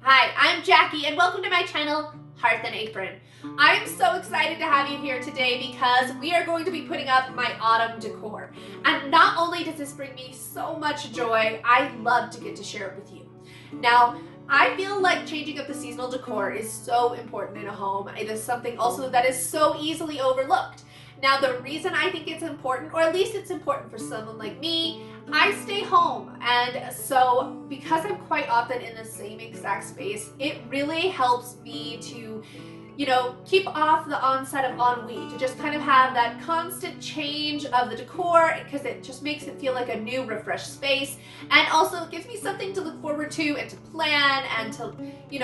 Hi, I'm Jackie and welcome to my channel, Hearth and Apron. I'm so excited to have you here today because we are going to be putting up my autumn decor. And not only does this bring me so much joy, I love to get to share it with you. Now, I feel like changing up the seasonal decor is so important in a home. It is something also that is so easily overlooked. Now, the reason I think it's important, or at least it's important for someone like me, I stay home, and so because I'm quite often in the same exact space, it really helps me to, keep off the onset of ennui, to just kind of have that constant change of the decor because it just makes it feel like a new, refreshed space, and also it gives me something to look forward to and to plan and to,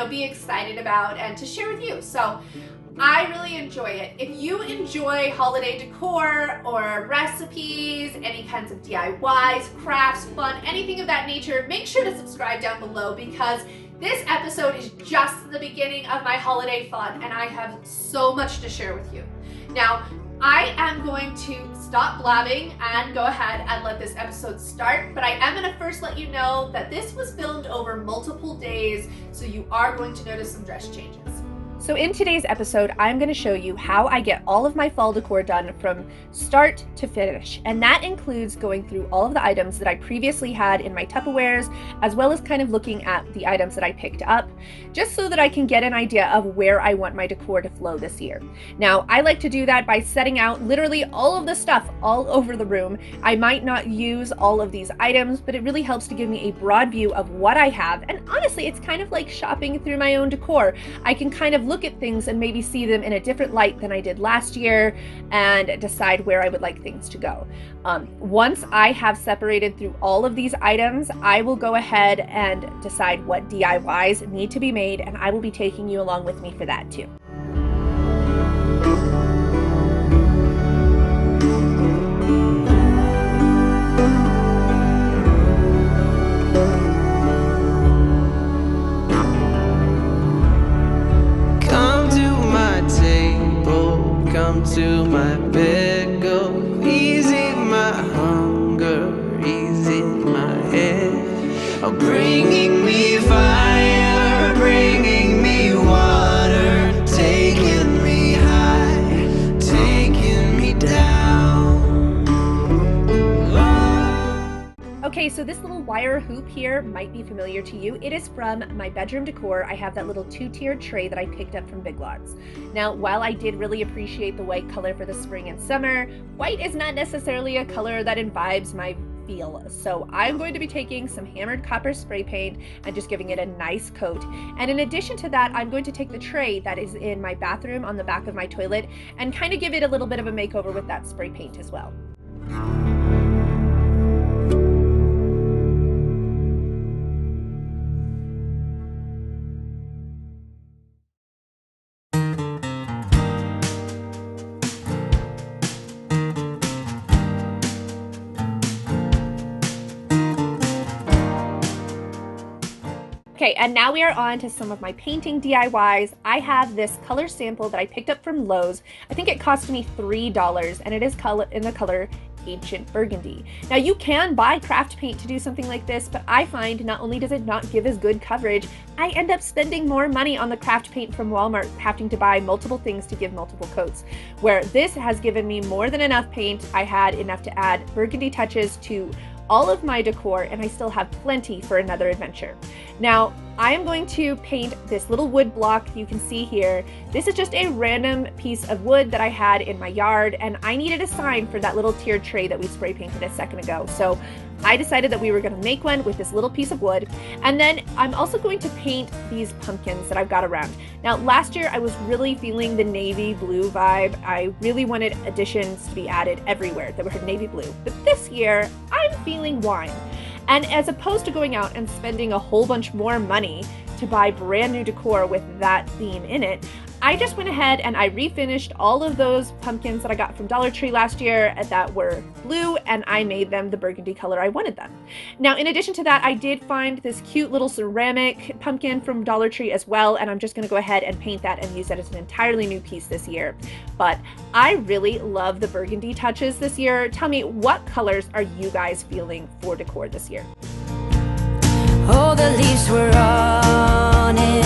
be excited about and to share with you. So I really enjoy it. If you enjoy holiday decor or recipes, any kinds of DIYs, crafts, fun, anything of that nature, make sure to subscribe down below because this episode is just the beginning of my holiday fun and I have so much to share with you. Now, I am going to stop blabbing and go ahead and let this episode start, but I am going to first let you know that this was filmed over multiple days, so you are going to notice some dress changes. So in today's episode, I'm going to show you how I get all of my fall decor done from start to finish. And that includes going through all of the items that I previously had in my Tupperwares, as well as kind of looking at the items that I picked up, just so that I can get an idea of where I want my decor to flow this year. Now, I like to do that by setting out literally all of the stuff all over the room. I might not use all of these items, but it really helps to give me a broad view of what I have. And honestly, it's kind of like shopping through my own decor. I can kind of look at things and maybe see them in a different light than I did last year and decide where I would like things to go. Once I have separated through all of these items, I will go ahead and decide what DIYs need to be made, and I will be taking you along with me for that too. To my bed, go easy my hunger, easy my head. Oh, bringing me fire, bringing me water, taking me high, taking me down. Okay, so this little wire hoop here might be familiar to you. It is from my bedroom decor. I have that little two-tiered tray that I picked up from Big Lots. Now, while I did really appreciate the white color for the spring and summer, white is not necessarily a color that imbibes my feel. So I'm going to be taking some hammered copper spray paint and just giving it a nice coat. And in addition to that, I'm going to take the tray that is in my bathroom on the back of my toilet and kind of give it a little bit of a makeover with that spray paint as well. Okay, and now we are on to some of my painting DIYs. I have this color sample that I picked up from Lowe's. I think it cost me $3, and it is in the color Ancient Burgundy. Now, you can buy craft paint to do something like this, but I find not only does it not give as good coverage, I end up spending more money on the craft paint from Walmart, having to buy multiple things to give multiple coats, where this has given me more than enough paint. I had enough to add burgundy touches to all of my decor, and I still have plenty for another adventure. Now, I am going to paint this little wood block you can see here. This is just a random piece of wood that I had in my yard, and I needed a sign for that little tiered tray that we spray painted a second ago. So I decided that we were going to make one with this little piece of wood. And then I'm also going to paint these pumpkins that I've got around. Now, last year I was really feeling the navy blue vibe. I really wanted additions to be added everywhere that were navy blue. But this year, I'm feeling wine. And as opposed to going out and spending a whole bunch more money to buy brand new decor with that theme in it, I just went ahead and I refinished all of those pumpkins that I got from Dollar Tree last year that were blue, and I made them the burgundy color I wanted them. Now, in addition to that, I did find this cute little ceramic pumpkin from Dollar Tree as well, and I'm just going to go ahead and paint that and use that as an entirely new piece this year. But I really love the burgundy touches this year. Tell me, what colors are you guys feeling for decor this year? Oh, the leaves were on it.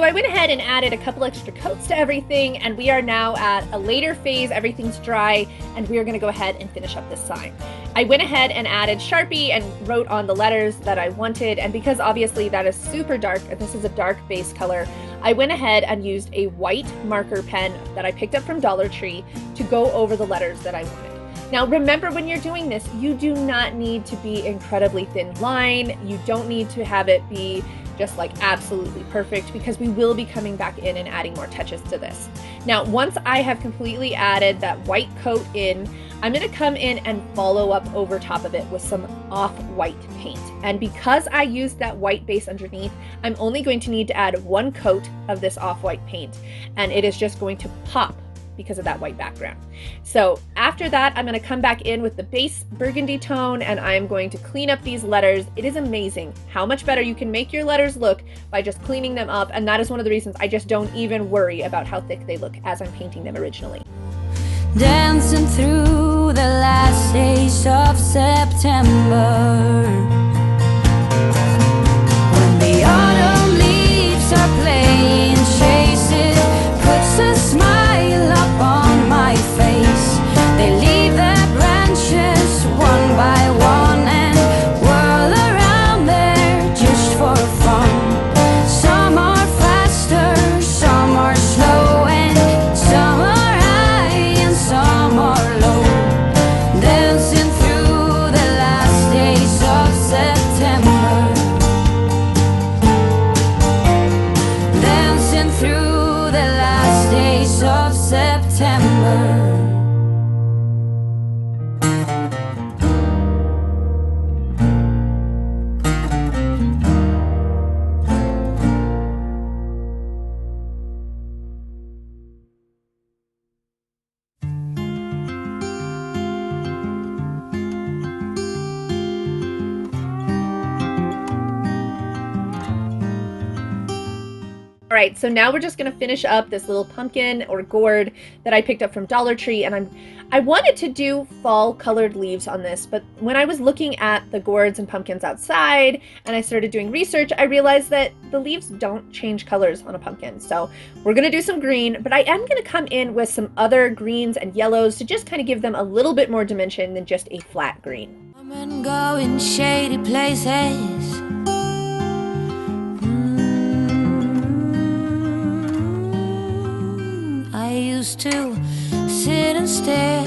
I went ahead and added a couple extra coats to everything, and we are now at a later phase. Everything's dry, and we are going to go ahead and finish up this sign. I went ahead and added Sharpie and wrote on the letters that I wanted, and because obviously that is super dark, and this is a dark base color, I went ahead and used a white marker pen that I picked up from Dollar Tree to go over the letters that I wanted. Now remember, when you're doing this, you do not need to be incredibly thin line. You don't need to have it be just like absolutely perfect, because we will be coming back in and adding more touches to this. Now, once I have completely added that white coat in, I'm going to come in and follow up over top of it with some off-white paint. And because I used that white base underneath, I'm only going to need to add one coat of this off-white paint, and it is just going to pop because of that white background. So after that, I'm going to come back in with the base burgundy tone, and I'm going to clean up these letters. It is amazing how much better you can make your letters look by just cleaning them up, and that is one of the reasons I just don't even worry about how thick they look as I'm painting them originally. Dancing through the last days of September, when the autumn leaves are playing chases, puts a smile up on my face. They leave their branches one by one and whirl around there just for fun. Some are faster, some are slow, and some are high and some are low. Dancing through the last days of September, dancing through the last days of September. All right, so now we're just gonna finish up this little pumpkin or gourd that I picked up from Dollar Tree, and I wanted to do fall colored leaves on this, but when I was looking at the gourds and pumpkins outside and I started doing research, I realized that the leaves don't change colors on a pumpkin. So we're gonna do some green, but I am gonna come in with some other greens and yellows to just kind of give them a little bit more dimension than just a flat green. Come and go in shady places. I used to sit and stare.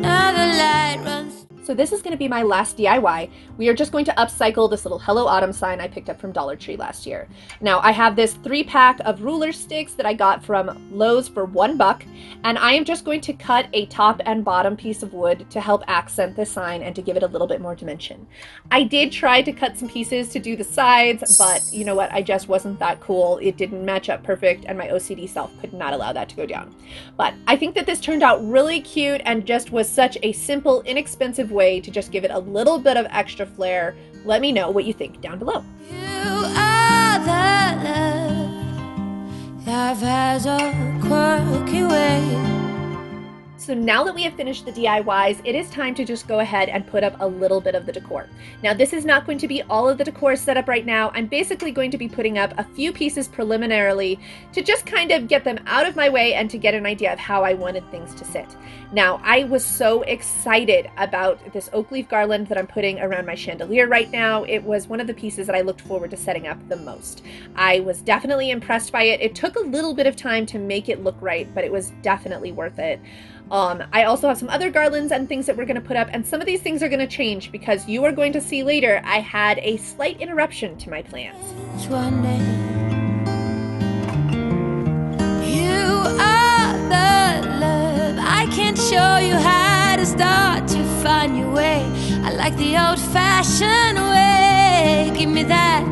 Now the light runs. So this is going to be my last DIY. We are just going to upcycle this little Hello Autumn sign I picked up from Dollar Tree last year. Now I have this 3-pack of ruler sticks that I got from Lowe's for $1, and I am just going to cut a top and bottom piece of wood to help accent the sign and to give it a little bit more dimension. I did try to cut some pieces to do the sides, but you know what, I just wasn't that cool. It didn't match up perfect, and my OCD self could not allow that to go down. But I think that this turned out really cute and just was such a simple, inexpensive way to just give it a little bit of extra flair. Let me know what you think down below. You are the love. Life has a quirky way. So now that we have finished the DIYs, it is time to just go ahead and put up a little bit of the decor. Now this is not going to be all of the decor set up right now. I'm basically going to be putting up a few pieces preliminarily to just kind of get them out of my way and to get an idea of how I wanted things to sit. Now I was so excited about this oak leaf garland that I'm putting around my chandelier right now. It was one of the pieces that I looked forward to setting up the most. I was definitely impressed by it. It took a little bit of time to make it look right, but it was definitely worth it. I also have some other garlands and things that we're going to put up, and some of these things are going to change because you are going to see later I had a slight interruption to my plans. One day. You are the love. I can't show you how to start to find your way. I like the old-fashioned way. Give me that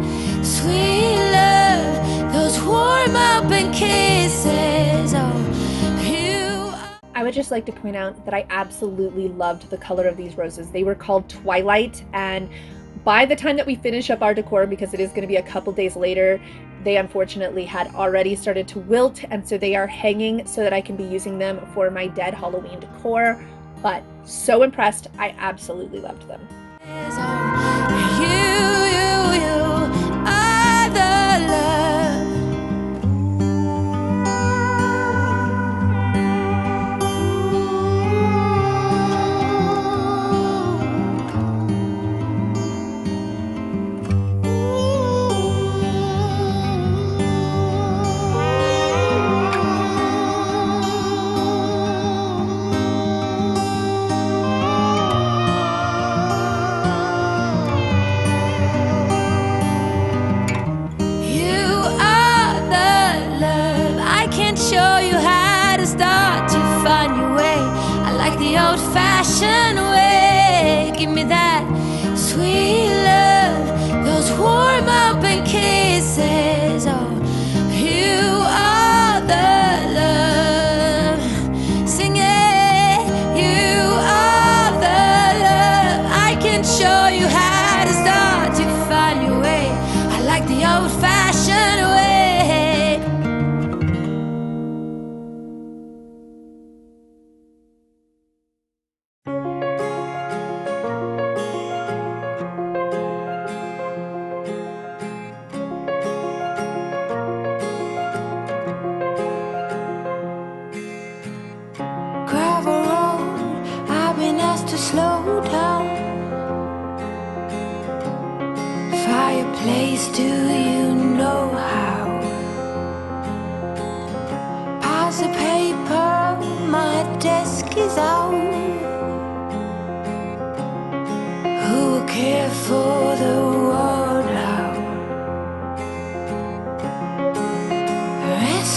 sweet love, those warm open kisses. Oh, I would just like to point out that I absolutely loved the color of these roses. They were called Twilight, and by the time that we finish up our decor, because it is going to be a couple days later, they unfortunately had already started to wilt, and so they are hanging so that I can be using them for my dead Halloween decor. But so impressed, I absolutely loved them. you are the love.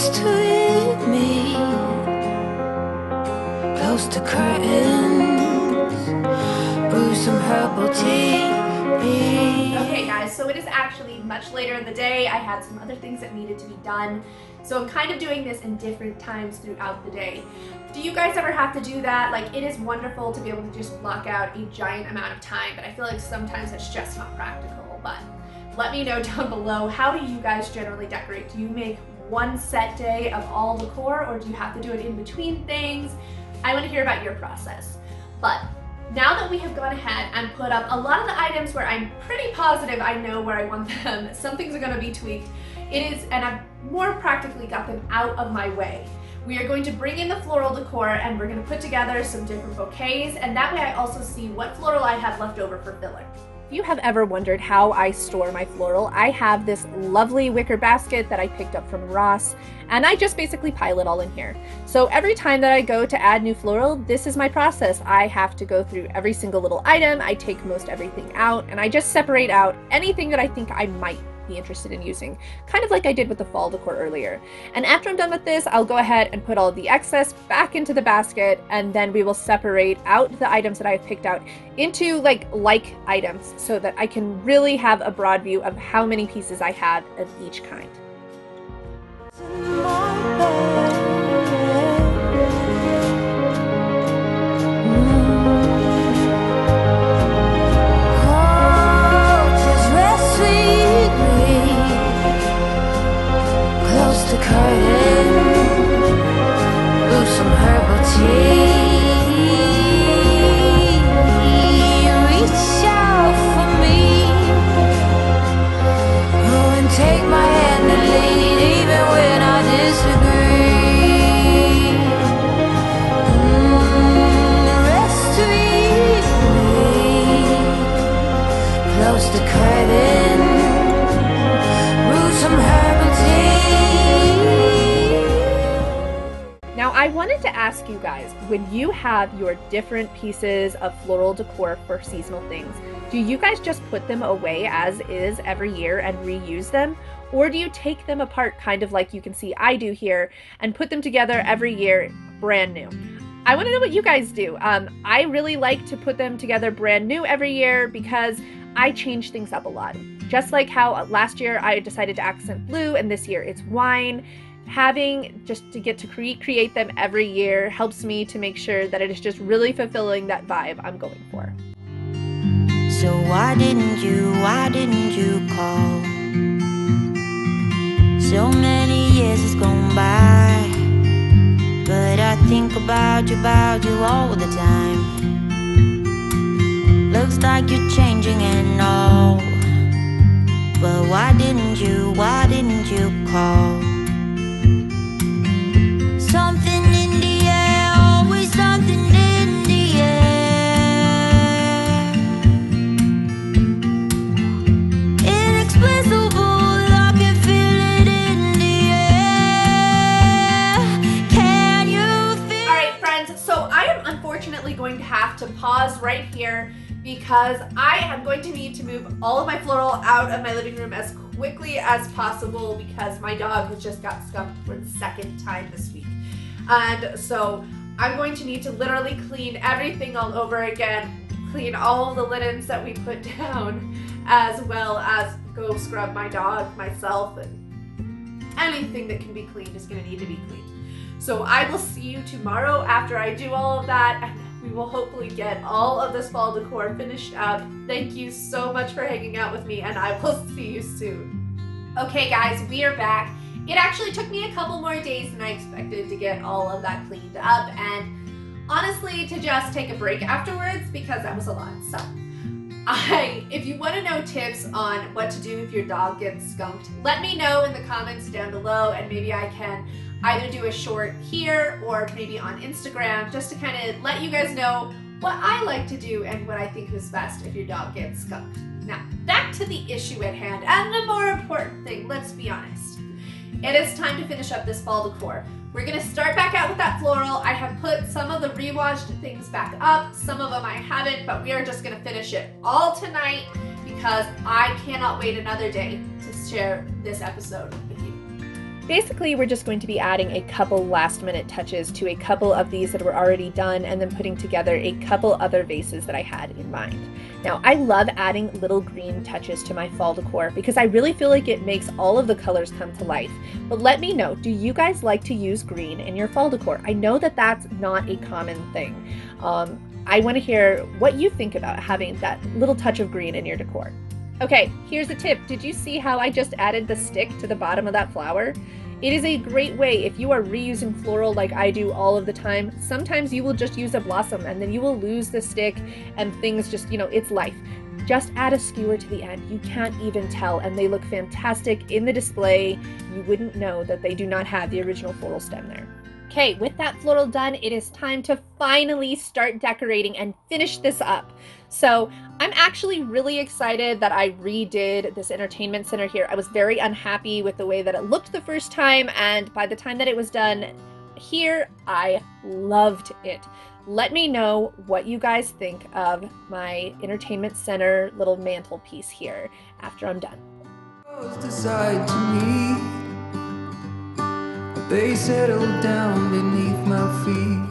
rest with me, close to curtains, brew some herbal tea. Okay guys, so it is actually much later in the day. I had some other things that needed to be done. So I'm kind of doing this in different times throughout the day. Do you guys ever have to do that? Like, it is wonderful to be able to just block out a giant amount of time, but I feel like sometimes it's just not practical. But let me know down below, how do you guys generally decorate? Do you make one set day of all decor, or do you have to do it in between things? I want to hear about your process. But now that we have gone ahead and put up a lot of the items where I'm pretty positive I know where I want them, some things are going to be tweaked, and I've more practically got them out of my way. We are going to bring in the floral decor and we're going to put together some different bouquets, and that way I also see what floral I have left over for filler. If you have ever wondered how I store my floral, I have this lovely wicker basket that I picked up from Ross, and I just basically pile it all in here. So every time that I go to add new floral, this is my process. I have to go through every single little item, I take most everything out, and I just separate out anything that I think I might be interested in using, kind of like I did with the fall decor earlier. And after I'm done with this, I'll go ahead and put all of the excess back into the basket, and then we will separate out the items that I've picked out into like items so that I can really have a broad view of how many pieces I have of each kind. Now I wanted to ask you guys, when you have your different pieces of floral decor for seasonal things, do you guys just put them away as is every year and reuse them? Or do you take them apart, kind of like you can see I do here, and put them together every year brand new? I want to know what you guys do. I really like to put them together brand new every year because I change things up a lot. Just like how last year I decided to accent blue and this year it's wine. Having just to get to create them every year helps me to make sure that it is just really fulfilling that vibe I'm going for. So why didn't you call? So many years has gone by, but I think about you all the time. Looks like you're changing and all, but why didn't you call? Something in the air, always something in the air. Inexplicable, I can feel it in the air. Can you feel? Alright friends, so I am unfortunately going to have to pause right here because I am going to need to move all of my floral out of my living room as quickly as possible because my dog has just got skunked for the second time this week. And so I'm going to need to literally clean everything all over again, clean all the linens that we put down, as well as go scrub my dog, myself, and anything that can be cleaned is going to need to be cleaned. So I will see you tomorrow after I do all of that, and we will hopefully get all of this fall decor finished up. Thank you so much for hanging out with me, and I will see you soon. Okay guys, we are back. It actually took me a couple more days than I expected to get all of that cleaned up, and honestly to just take a break afterwards because that was a lot. So if you want to know tips on what to do if your dog gets skunked, let me know in the comments down below, and maybe I can either do a short here or maybe on Instagram just to kind of let you guys know what I like to do and what I think is best if your dog gets skunked. Now, back to the issue at hand and the more important thing, let's be honest. It is time to finish up this fall decor. We're gonna start back out with that floral. I have put some of the rewashed things back up, some of them I haven't, but we are just gonna finish it all tonight because I cannot wait another day to share this episode with you. Basically, we're just going to be adding a couple last minute touches to a couple of these that were already done and then putting together a couple other vases that I had in mind. Now, I love adding little green touches to my fall decor because I really feel like it makes all of the colors come to life. But let me know, do you guys like to use green in your fall decor? I know that that's not a common thing. I want to hear what you think about having that little touch of green in your decor. Okay, here's a tip. Did you see how I just added the stick to the bottom of that flower? It is a great way if you are reusing floral like I do all of the time. Sometimes you will just use a blossom and then you will lose the stick and things just, it's life. Just add a skewer to the end. You can't even tell, and they look fantastic in the display. You wouldn't know that they do not have the original floral stem there. Okay, with that floral done, it is time to finally start decorating and finish this up. So I'm actually really excited that I redid this entertainment center here. I was very unhappy with the way that it looked the first time, and by the time that it was done here, I loved it. Let me know what you guys think of my entertainment center little mantelpiece here after I'm done. They settled down beneath my feet.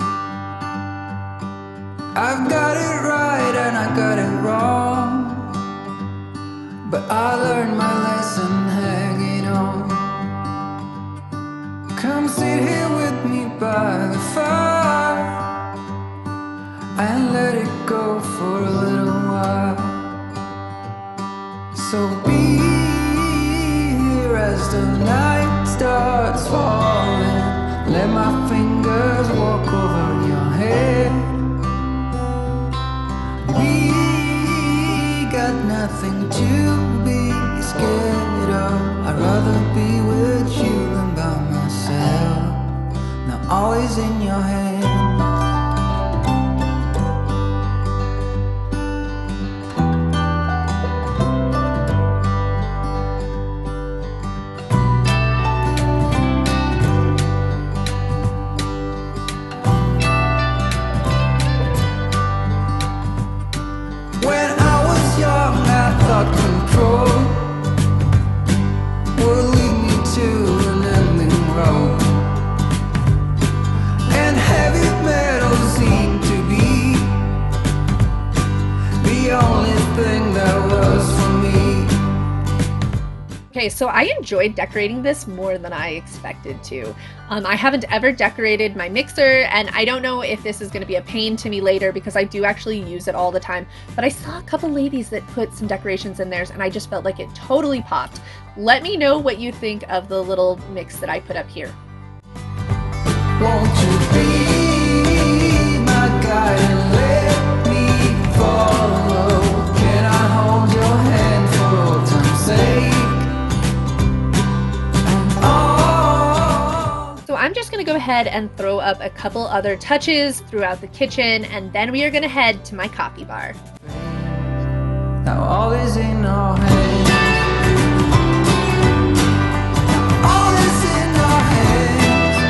I've got it right and I got it wrong, but I learned my lesson hanging on. Come sit here with me by the fire and let it go for a little while. So be here as the night starts falling. Let my fingers walk over your head. We got nothing to be scared of. I'd rather be with you than by myself. Now always in your hand. Control will lead me to an ending road, and heavy metal seemed to be the only thing that was for me. Okay, so I enjoyed decorating this more than I expected to. I haven't ever decorated my mixer, and I don't know if this is going to be a pain to me later because I do actually use it all the time, but I saw a couple ladies that put some decorations in theirs and I just felt like it totally popped. Let me know what you think of the little mix that I put up here. Won't you be my guide and let me follow? Can I hold your hand for old time's sake? I'm just going to go ahead and throw up a couple other touches throughout the kitchen, and then we are going to head to my coffee bar. Now all is in our hands. All is in our hands.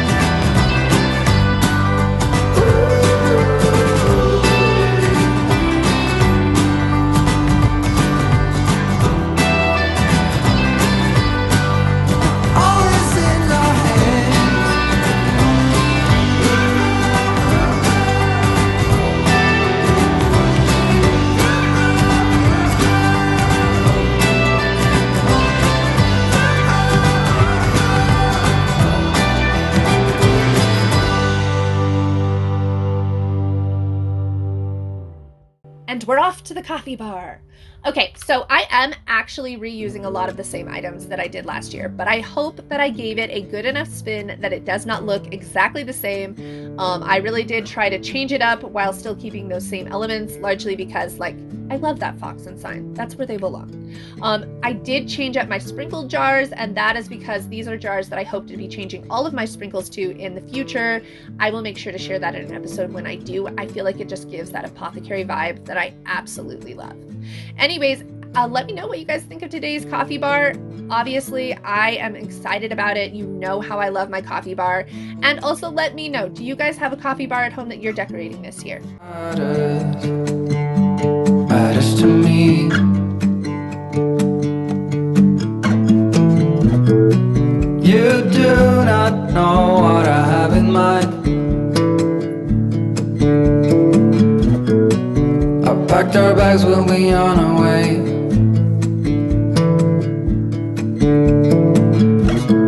All is in our hands. And we're off to the coffee bar. Okay, so I am actually reusing a lot of the same items that I did last year, but I hope that I gave it a good enough spin that it does not look exactly the same. I really did try to change it up while still keeping those same elements, largely because, I love that fox and sign. That's where they belong. I did change up my sprinkle jars, and that is because these are jars that I hope to be changing all of my sprinkles to in the future. I will make sure to share that in an episode when I do. I feel like it just gives that apothecary vibe that I absolutely love. Anyways, let me know what you guys think of today's coffee bar. Obviously, I am excited about it. You know how I love my coffee bar. And also let me know, do you guys have a coffee bar at home that you're decorating this year? Matters to me. You do not know what I have in mind. I packed our bags, we'll be on our way.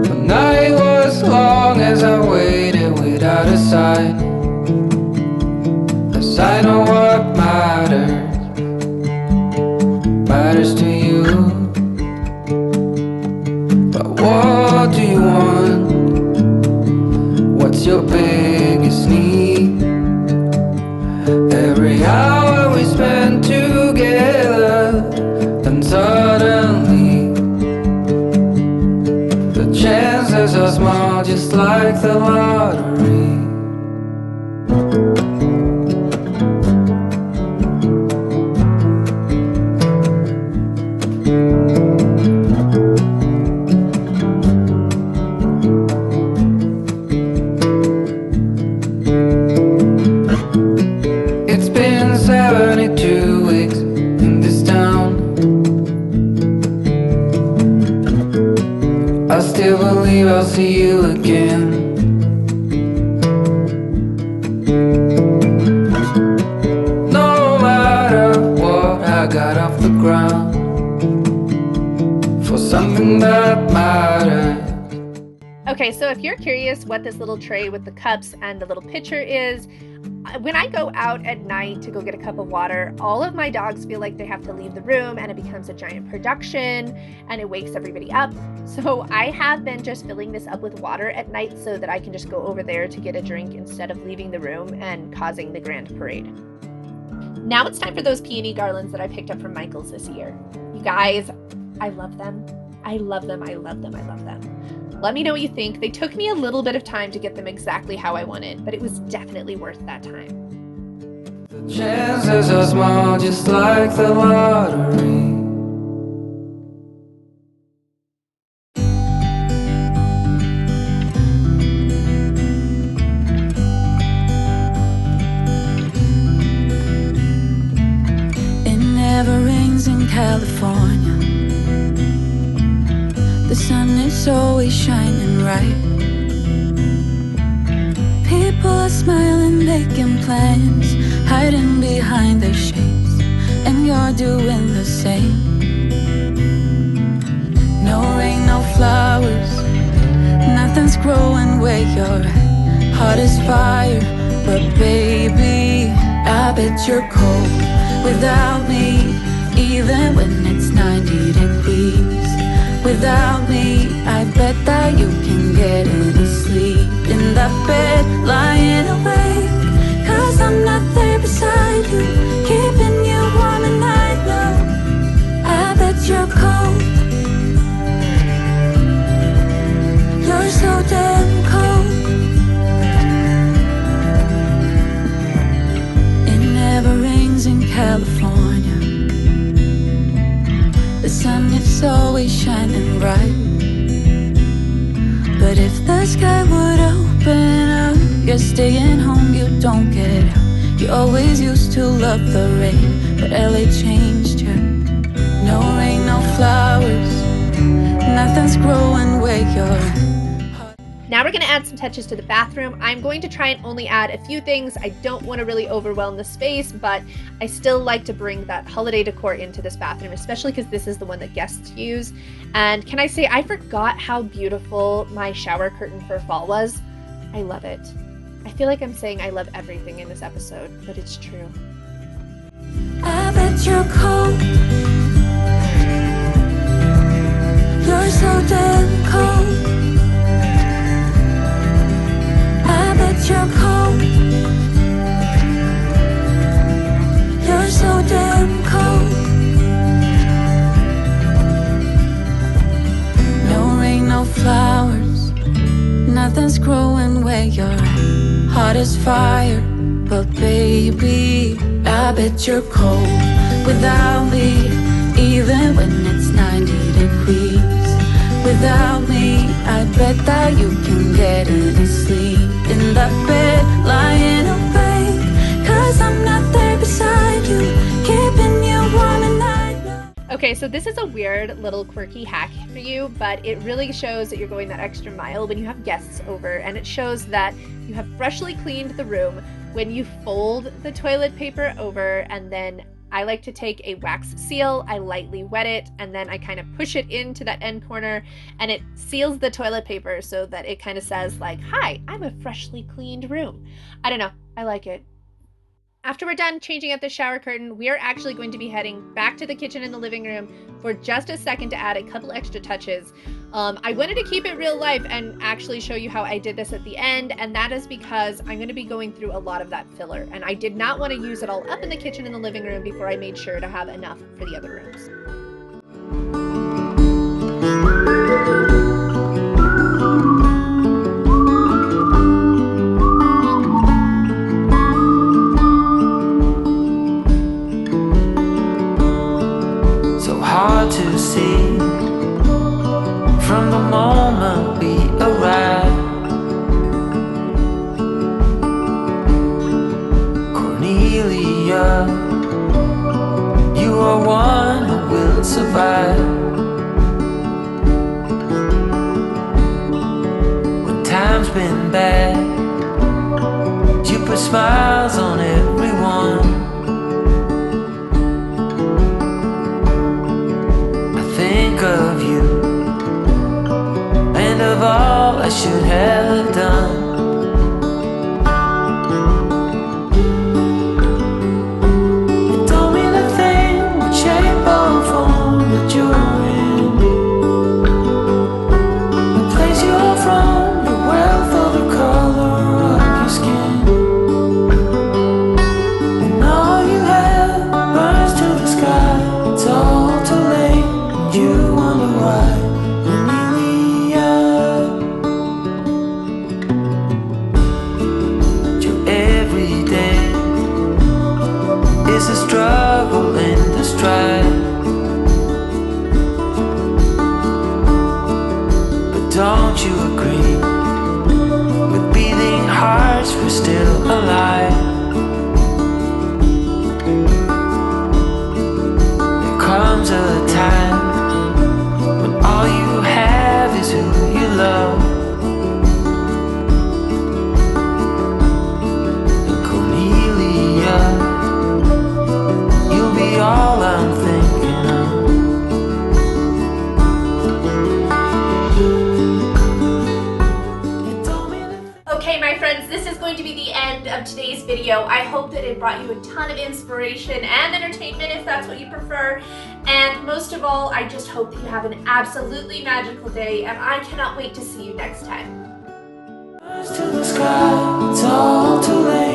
The night was long as I waited without a sign. As I know what matters to you. But what do you want? What's your biggest need? Every hour we spend together, then suddenly the chances are small, just like the lottery. It's been 72 weeks in this town. I still believe I'll see you again. No matter what, I got off the ground for something that matters. Okay, so if you're curious what this little tray with the cups and the little pitcher is, when I go out at night to go get a cup of water, all of my dogs feel like they have to leave the room and it becomes a giant production and it wakes everybody up. So I have been just filling this up with water at night so that I can just go over there to get a drink instead of leaving the room and causing the grand parade. Now it's time for those peony garlands that I picked up from Michael's this year. You guys, I love them. I love them. I love them. I love them. Let me know what you think. They took me a little bit of time to get them exactly how I wanted, but it was definitely worth that time. The chances are small, just like the lottery. It never rains in California. The sun is always shining bright. People are smiling, making plans, hiding behind their shades, and you're doing the same. No rain, no flowers, nothing's growing where you're at. Heart is fire, but baby, I bet you're cold without me, even when it's 90 degrees. Without me, I bet that you can get any sleep in that bed, lying awake. 'Cause I'm not there beside you, keeping you warm at night. No, I bet you're cold. You're so damn cold. It never rains in California. The sun is always shining bright. But if the sky would open up, you're staying home, you don't get out. You always used to love the rain, but LA changed you. No rain, no flowers, nothing's growing where you're at. Now we're going to add some touches to the bathroom. I'm going to try and only add a few things. I don't want to really overwhelm the space, but I still like to bring that holiday decor into this bathroom, especially because this is the one that guests use. And can I say, I forgot how beautiful my shower curtain for fall was. I love it. I feel like I'm saying I love everything in this episode, but it's true. I bet you're cold. You're so damn cold. I bet you're cold. You're so damn cold. No rain, no flowers, nothing's growing where you're at. Heart is fire, but baby, I bet you're cold without me, even when it's 90 degrees. Without me, I bet that you can get any sleep in that bed, lying awake. 'Cause I'm not there beside you, keeping you warm at night. Okay, so this is a weird little quirky hack for you, but it really shows that you're going that extra mile when you have guests over, and it shows that you have freshly cleaned the room when you fold the toilet paper over. And then I like to take a wax seal, I lightly wet it, and then I kind of push it into that end corner, and it seals the toilet paper so that it kind of says like, hi, I'm a freshly cleaned room. I don't know, I like it. After we're done changing out the shower curtain, we are actually going to be heading back to the kitchen and the living room for just a second to add a couple extra touches. I wanted to keep it real life and actually show you how I did this at the end, and that is because I'm going to be going through a lot of that filler, and I did not want to use it all up in the kitchen and the living room before I made sure to have enough for the other rooms. Hard to see from the moment we arrived. Cornelia, you are one who will survive. When time's been bad, you put smiles on everyone. Think of you and of all I should have done. You told me the thing would shape or form that you're in, the place you're from, your wealth or the color of your skin, and all you have burns to the sky. It's all too late. You wonder why, Cornelia. Your everyday is a struggle and a strife. But don't you agree? With beating hearts, we're still alive. There comes a time all you have is who you love. And Cornelia, you'll be all I'm thinking of. Okay, my friends, this is going to be the end of today's video. I hope that it brought you a ton of inspiration and entertainment, if that's what you prefer. And most of all, I just hope that you have an absolutely magical day, and I cannot wait to see you next time. To the sky, it's all too late.